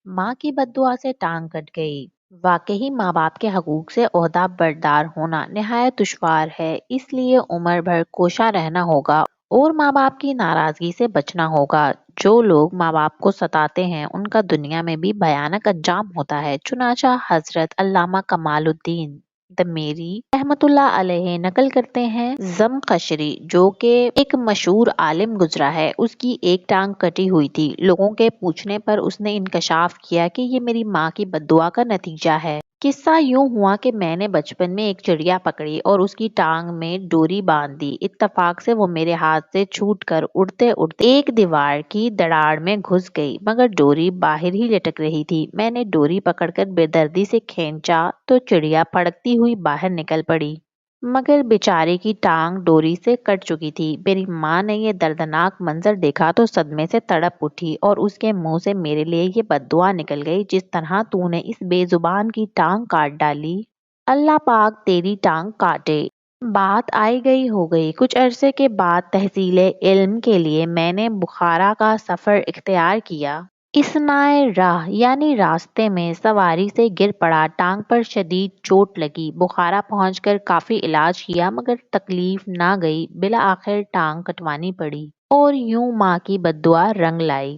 ماں کی بددعا سے ٹانگ کٹ گئی۔ واقعی ماں باپ کے حقوق سے عہدہ بردار ہونا نہایت دشوار ہے، اس لیے عمر بھر کوشاں رہنا ہوگا اور ماں باپ کی ناراضگی سے بچنا ہوگا۔ جو لوگ ماں باپ کو ستاتے ہیں ان کا دنیا میں بھی بھیانک انجام ہوتا ہے۔ چنانچہ حضرت علامہ کمال الدین دمیری رحمۃ اللہ علیہ نقل کرتے ہیں، زمخشری جو کہ ایک مشہور عالم گزرا ہے، اس کی ایک ٹانگ کٹی ہوئی تھی۔ لوگوں کے پوچھنے پر اس نے انکشاف کیا کہ یہ میری ماں کی بددعا کا نتیجہ ہے۔ قصہ یوں ہوا کہ میں نے بچپن میں ایک چڑیا پکڑی اور اس کی ٹانگ میں ڈوری باندھ دی۔ اتفاق سے وہ میرے ہاتھ سے چھوٹ کر اڑتے اڑتے ایک دیوار کی دراڑ میں گھس گئی، مگر ڈوری باہر ہی لٹک رہی تھی۔ میں نے ڈوری پکڑ کر بے دردی سے کھینچا تو چڑیا پھڑکتی ہوئی باہر نکل پڑی، مگر بیچاری کی ٹانگ ڈوری سے کٹ چکی تھی۔ میری ماں نے یہ دردناک منظر دیکھا تو صدمے سے تڑپ اٹھی اور اس کے منہ سے میرے لیے یہ بددعا نکل گئی، جس طرح تو نے اس بے زبان کی ٹانگ کاٹ ڈالی، اللہ پاک تیری ٹانگ کاٹے۔ بات آئی گئی ہو گئی۔ کچھ عرصے کے بعد تحصیل علم کے لیے میں نے بخارا کا سفر اختیار کیا۔ اثنائے راہ یعنی راستے میں سواری سے گر پڑا، ٹانگ پر شدید چوٹ لگی۔ بخارا پہنچ کر کافی علاج کیا مگر تکلیف نہ گئی، بالآخر ٹانگ کٹوانی پڑی اور یوں ماں کی بددعا رنگ لائی۔